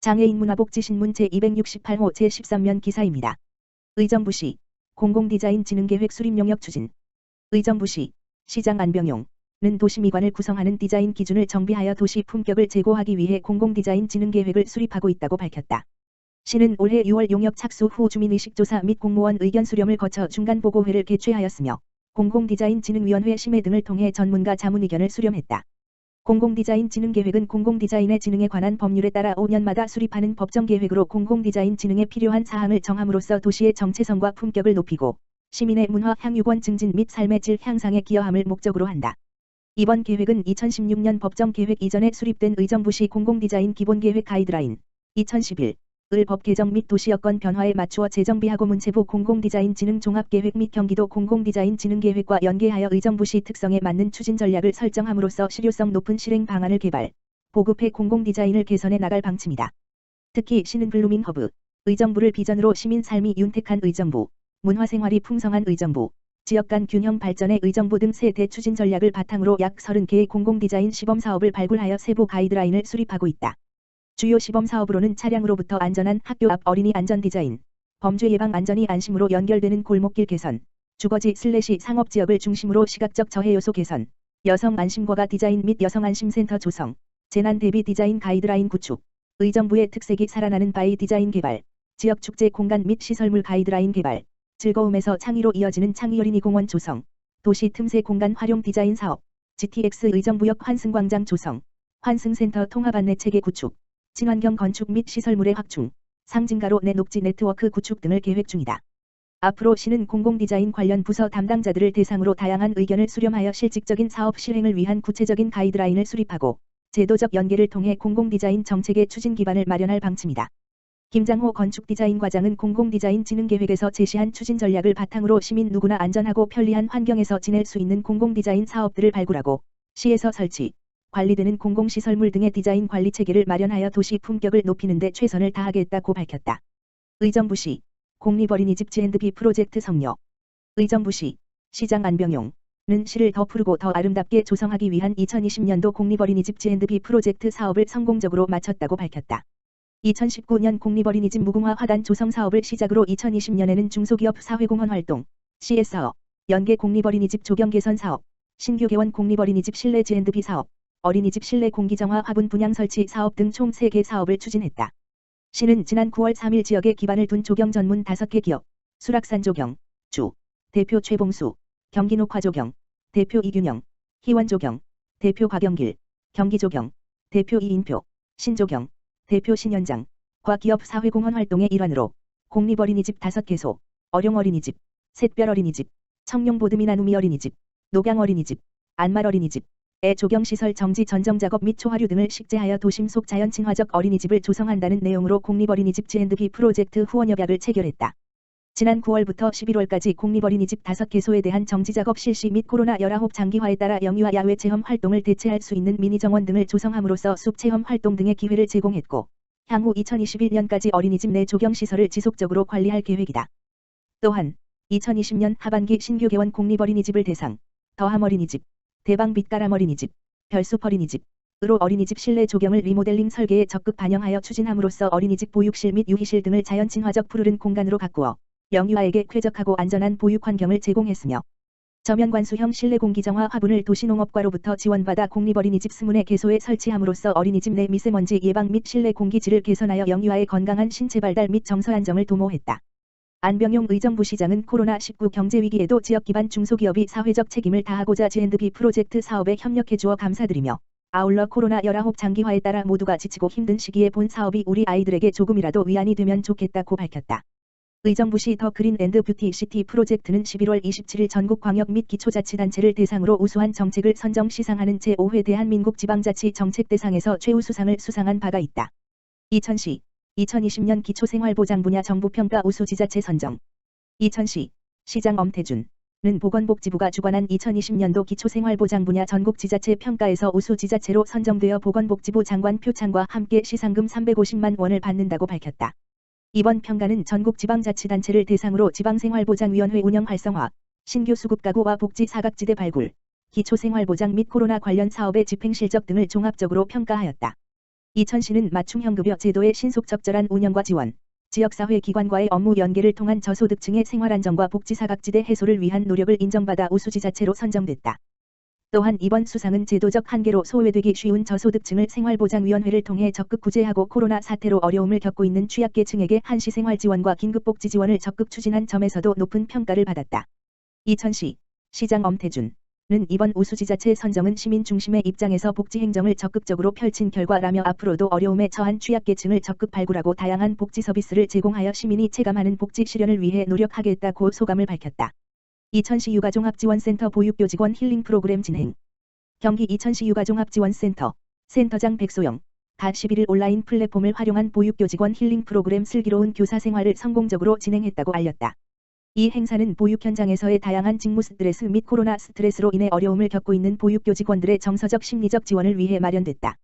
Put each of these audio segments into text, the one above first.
장애인 문화복지신문 제268호 제13면 기사입니다. 의정부시 공공디자인 진흥계획 수립 용역 추진. 의정부시 시장 안병용은 도시미관을 구성하는 디자인 기준을 정비하여 도시 품격을 제고하기 위해 공공디자인 진흥계획을 수립하고 있다고 밝혔다. 시는 올해 6월 용역 착수 후 주민의식조사 및 공무원 의견 수렴을 거쳐 중간보고회를 개최하였으며 공공디자인진흥위원회 심의 등을 통해 전문가 자문 의견을 수렴했다. 공공디자인진흥계획은 공공디자인의 진흥에 관한 법률에 따라 5년마다 수립하는 법정계획으로 공공디자인 진흥에 필요한 사항을 정함으로써 도시의 정체성과 품격을 높이고 시민의 문화 향유권 증진 및 삶의 질 향상에 기여함을 목적으로 한다. 이번 계획은 2016년 법정계획 이전에 수립된 의정부시 공공디자인 기본계획 가이드라인 2011 을 법 개정 및 도시여건 변화에 맞추어 재정비하고 문체부 공공디자인진흥 종합계획 및 경기도 공공디자인진흥계획과 연계하여 의정부시 특성에 맞는 추진 전략을 설정함으로써 실효성 높은 실행 방안을 개발, 보급해 공공디자인을 개선해 나갈 방침이다. 특히 시는 블루밍 허브, 의정부를 비전으로 시민 삶이 윤택한 의정부, 문화생활이 풍성한 의정부, 지역 간 균형 발전의 의정부 등 세 대 추진 전략을 바탕으로 약 30개의 공공디자인 시범사업을 발굴하여 세부 가이드라인을 수립하고 있다. 주요 시범사업으로는 차량으로부터 안전한 학교 앞 어린이 안전디자인, 범죄 예방 안전이 안심으로 연결되는 골목길 개선, 주거지/상업지역을 중심으로 시각적 저해요소 개선, 여성 안심과가 디자인 및 여성 안심센터 조성, 재난 대비 디자인 가이드라인 구축, 의정부의 특색이 살아나는 바이 디자인 개발, 지역 축제 공간 및 시설물 가이드라인 개발, 즐거움에서 창의로 이어지는 창의어린이공원 조성, 도시 틈새 공간 활용 디자인 사업, GTX 의정부역 환승광장 조성, 환승센터 통합 안내체계 구축, 친환경 건축 및 시설물의 확충, 상징가로 내 녹지 네트워크 구축 등을 계획 중이다. 앞으로 시는 공공디자인 관련 부서 담당자들을 대상으로 다양한 의견을 수렴하여 실질적인 사업 실행을 위한 구체적인 가이드라인을 수립하고 제도적 연계를 통해 공공디자인 정책의 추진 기반을 마련할 방침이다. 김장호 건축디자인과장은 공공디자인진흥계획에서 제시한 추진 전략을 바탕으로 시민 누구나 안전하고 편리한 환경에서 지낼 수 있는 공공디자인 사업들을 발굴하고 시에서 설치, 관리되는 공공시설물 등의 디자인 관리 체계를 마련하여 도시 품격을 높이는 데 최선을 다하겠다고 밝혔다. 의정부시 공립어린이집 G&B 프로젝트 성료. 의정부시 시장 안병용은 시를 더 푸르고 더 아름답게 조성하기 위한 2020년도 공립어린이집 G&B 프로젝트 사업을 성공적으로 마쳤다고 밝혔다. 2019년 공립어린이집 무궁화 화단 조성 사업을 시작으로 2020년에는 중소기업 사회공헌 활동, CSR, 연계 공립어린이집 조경 개선 사업, 신규 개원 공립어린이집 실내 G&B 사업, 어린이집 실내 공기정화 화분 분양 설치 사업 등 총 3개 사업을 추진했다. 시는 지난 9월 3일 지역에 기반을 둔 조경 전문 5개 기업, 수락산 조경, 주, 대표 최봉수, 경기녹화조경, 대표 이균영, 희원조경, 대표 곽영길, 경기조경, 대표 이인표, 신조경, 대표 신현장, 과 기업 사회공헌 활동의 일환으로 공립어린이집 5개소, 어룡어린이집, 샛별어린이집, 청룡보드미나누미 어린이집, 녹양어린이집, 안말어린이집, 의 조경시설 정지 전정작업 및 초하류 등을 식재하여 도심 속 자연 친화적 어린이집을 조성한다는 내용으로 공립어린이집 G&B 프로젝트 후원협약을 체결했다. 지난 9월부터 11월까지 공립어린이집 5개소에 대한 정지작업 실시 및 코로나19 장기화에 따라 영유아 야외 체험 활동을 대체할 수 있는 미니정원 등을 조성함으로써 숲 체험 활동 등의 기회를 제공했고 향후 2021년까지 어린이집 내 조경시설을 지속적으로 관리할 계획이다. 또한 2020년 하반기 신규 개원 공립어린이집을 대상, 더함 어린이집, 대방 빛가람 어린이집, 별숲 어린이집으로 어린이집 실내 조경을 리모델링 설계에 적극 반영하여 추진함으로써 어린이집 보육실 및 유희실 등을 자연 친화적 푸르른 공간으로 가꾸어 영유아에게 쾌적하고 안전한 보육 환경을 제공했으며 저면 관수형 실내 공기정화 화분을 도시농업과로부터 지원받아 공립어린이집 20개소에 설치함으로써 어린이집 내 미세먼지 예방 및 실내 공기질을 개선하여 영유아의 건강한 신체 발달 및 정서 안정을 도모했다. 안병용 의정부시장은 코로나19 경제위기에도 지역 기반 중소기업이 사회적 책임을 다하고자 G&B 프로젝트 사업에 협력해주어 감사드리며 아울러 코로나19 장기화에 따라 모두가 지치고 힘든 시기에 본 사업이 우리 아이들에게 조금이라도 위안이 되면 좋겠다고 밝혔다. 의정부시 더 그린 앤드 뷰티 시티 프로젝트는 11월 27일 전국 광역 및 기초자치단체를 대상으로 우수한 정책을 선정 시상하는 제5회 대한민국 지방자치 정책대상에서 최우수상을 수상한 바가 있다. 2000시 2020년 기초생활보장 분야 정부평가 우수지자체 선정. 2000시 시장 엄태준은 보건복지부가 주관한 2020년도 기초생활보장 분야 전국지자체 평가에서 우수지자체로 선정되어 보건복지부 장관 표창과 함께 시상금 350만 원을 받는다고 밝혔다. 이번 평가는 전국지방자치단체를 대상으로 지방생활보장위원회 운영 활성화, 신규 수급가구와 복지 사각지대 발굴, 기초생활보장 및 코로나 관련 사업의 집행 실적 등을 종합적으로 평가하였다. 이천시는 맞춤형급여 제도의 신속 적절한 운영과 지원, 지역사회 기관과의 업무 연계를 통한 저소득층의 생활안정과 복지 사각지대 해소를 위한 노력을 인정받아 우수지자체로 선정됐다. 또한 이번 수상은 제도적 한계로 소외되기 쉬운 저소득층을 생활보장위원회를 통해 적극 구제하고 코로나 사태로 어려움을 겪고 있는 취약계층에게 한시생활 지원과 긴급복지 지원을 적극 추진한 점에서도 높은 평가를 받았다. 이천시 시장 엄태준은 이번 우수지자체 선정은 시민 중심의 입장에서 복지행정을 적극적으로 펼친 결과라며 앞으로도 어려움에 처한 취약계층을 적극 발굴하고 다양한 복지 서비스를 제공하여 시민이 체감하는 복지 실현을 위해 노력하겠다고 소감을 밝혔다. 이천시 육아종합지원센터 보육교직원 힐링 프로그램 진행. 경기 이천시 육아종합지원센터 센터장 백소영 가 11일 온라인 플랫폼을 활용한 보육교직원 힐링 프로그램 슬기로운 교사 생활을 성공적으로 진행했다고 알렸다. 이 행사는 보육 현장에서의 다양한 직무 스트레스 및 코로나 스트레스로 인해 어려움을 겪고 있는 보육교직원들의 정서적 심리적 지원을 위해 마련됐다.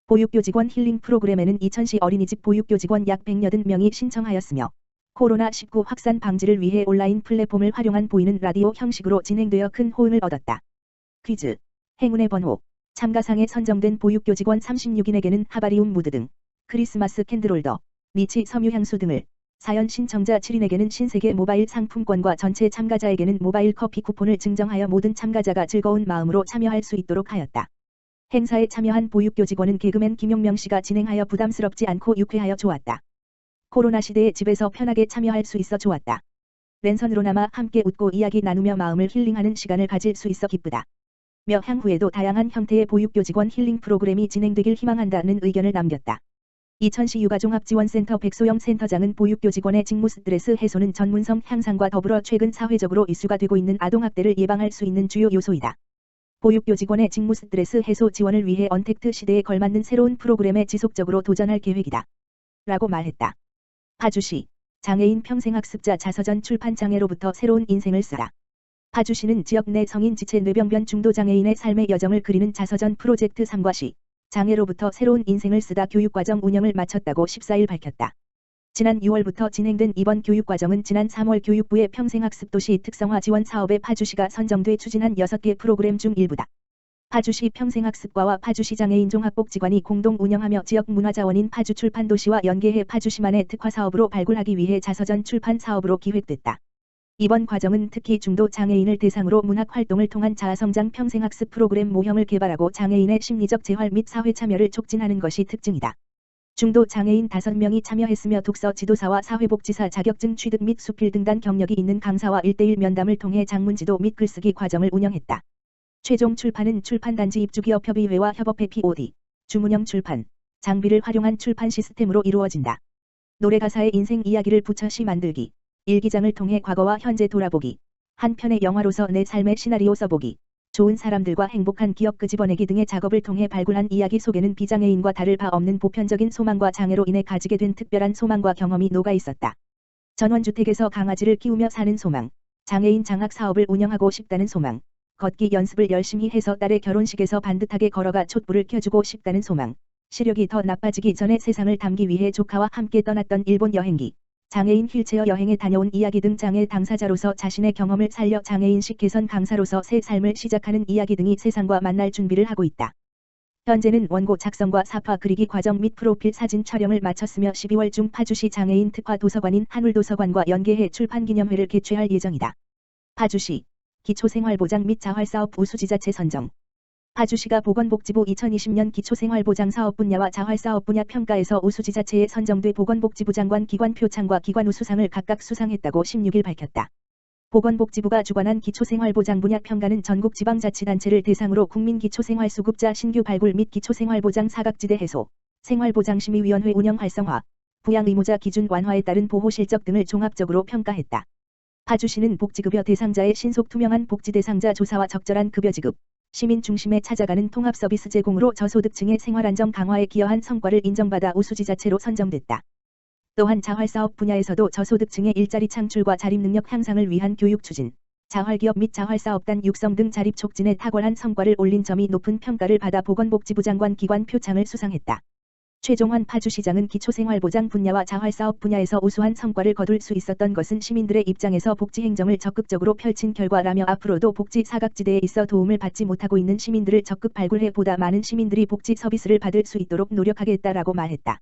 보육교직원 힐링 프로그램에는 이천시 어린이집 보육교직원 약 180명이 신청하였으며 코로나19 확산 방지를 위해 온라인 플랫폼을 활용한 보이는 라디오 형식으로 진행되어 큰 호응을 얻었다. 퀴즈, 행운의 번호, 참가상에 선정된 보육교직원 36인에게는 하바리움 무드 등, 크리스마스 캔들홀더, 리치 섬유향수 등을, 사연 신청자 7인에게는 신세계 모바일 상품권과 전체 참가자에게는 모바일 커피 쿠폰을 증정하여 모든 참가자가 즐거운 마음으로 참여할 수 있도록 하였다. 행사에 참여한 보육교직원은 개그맨 김용명 씨가 진행하여 부담스럽지 않고 유쾌하여 좋았다. 코로나 시대에 집에서 편하게 참여할 수 있어 좋았다. 랜선으로나마 함께 웃고 이야기 나누며 마음을 힐링하는 시간을 가질 수 있어 기쁘다. 며 향후에도 다양한 형태의 보육교직원 힐링 프로그램이 진행되길 희망한다는 의견을 남겼다. 이천시 육아종합지원센터 백소영 센터장은 보육교직원의 직무 스트레스 해소는 전문성 향상과 더불어 최근 사회적으로 이슈가 되고 있는 아동학대를 예방할 수 있는 주요 요소이다. 보육교직원의 직무 스트레스 해소 지원을 위해 언택트 시대에 걸맞는 새로운 프로그램에 지속적으로 도전할 계획이다. 라고 말했다. 파주시 장애인 평생학습자 자서전 출판 장애로부터 새로운 인생을 쓰라. 파주시는 지역 내 성인 지체 뇌병변 중도 장애인의 삶의 여정을 그리는 자서전 프로젝트 3과 시 장애로부터 새로운 인생을 쓰다 교육과정 운영을 마쳤다고 14일 밝혔다. 지난 6월부터 진행된 이번 교육과정은 지난 3월 교육부의 평생학습도시 특성화 지원 사업에 파주시가 선정돼 추진한 6개 프로그램 중 일부다. 파주시 평생학습과와 파주시 장애인 종합복지관이 공동 운영하며 지역 문화자원인 파주출판도시와 연계해 파주시만의 특화사업으로 발굴하기 위해 자서전 출판 사업으로 기획됐다. 이번 과정은 특히 중도 장애인을 대상으로 문학활동을 통한 자아성장 평생학습 프로그램 모형을 개발하고 장애인의 심리적 재활 및 사회 참여를 촉진하는 것이 특징이다. 중도 장애인 5명이 참여했으며 독서 지도사와 사회복지사 자격증 취득 및 수필 등단 경력이 있는 강사와 1:1 면담을 통해 장문지도 및 글쓰기 과정을 운영했다. 최종 출판은 출판단지 입주기업협의회와 협업회 POD, 주문형 출판, 장비를 활용한 출판 시스템으로 이루어진다. 노래가사의 인생 이야기를 붙여 시 만들기, 일기장을 통해 과거와 현재 돌아보기, 한 편의 영화로서 내 삶의 시나리오 써보기, 좋은 사람들과 행복한 기억 끄집어내기 등의 작업을 통해 발굴한 이야기 속에는 비장애인과 다를 바 없는 보편적인 소망과 장애로 인해 가지게 된 특별한 소망과 경험이 녹아 있었다. 전원주택에서 강아지를 키우며 사는 소망, 장애인 장학 사업을 운영하고 싶다는 소망, 걷기 연습을 열심히 해서 딸의 결혼식에서 반듯하게 걸어가 촛불을 켜주고 싶다는 소망, 시력이 더 나빠지기 전에 세상을 담기 위해 조카와 함께 떠났던 일본 여행기, 장애인 휠체어 여행에 다녀온 이야기 등 장애 당사자로서 자신의 경험을 살려 장애인식 개선 강사로서 새 삶을 시작하는 이야기 등이 세상과 만날 준비를 하고 있다. 현재는 원고 작성과 사파 그리기 과정 및 프로필 사진 촬영을 마쳤으며 12월 중 파주시 장애인 특화 도서관인 한울도서관과 연계해 출판기념회를 개최할 예정이다. 파주시 기초생활보장 및 자활사업 우수지자체 선정. 파주시가 보건복지부 2020년 기초생활보장사업 분야와 자활사업 분야 평가에서 우수지자체에 선정돼 보건복지부 장관 기관 표창과 기관 우수상을 각각 수상했다고 16일 밝혔다. 보건복지부가 주관한 기초생활보장 분야 평가는 전국 지방자치단체를 대상으로 국민기초생활수급자 신규 발굴 및 기초생활보장 사각지대 해소, 생활보장심의위원회 운영 활성화, 부양의무자 기준 완화에 따른 보호 실적 등을 종합적으로 평가했다. 파주시는 복지급여 대상자의 신속 투명한 복지 대상자 조사와 적절한 급여 지급, 시민 중심에 찾아가는 통합 서비스 제공으로 저소득층의 생활안정 강화에 기여한 성과를 인정받아 우수지자체로 선정됐다. 또한 자활사업 분야에서도 저소득층의 일자리 창출과 자립능력 향상을 위한 교육 추진, 자활기업 및 자활사업단 육성 등 자립 촉진에 탁월한 성과를 올린 점이 높은 평가를 받아 보건복지부 장관 기관 표창을 수상했다. 최종환 파주시장은 기초생활보장 분야와 자활사업 분야에서 우수한 성과를 거둘 수 있었던 것은 시민들의 입장에서 복지행정을 적극적으로 펼친 결과라며 앞으로도 복지 사각지대에 있어 도움을 받지 못하고 있는 시민들을 적극 발굴해 보다 많은 시민들이 복지 서비스를 받을 수 있도록 노력하겠다라고 말했다.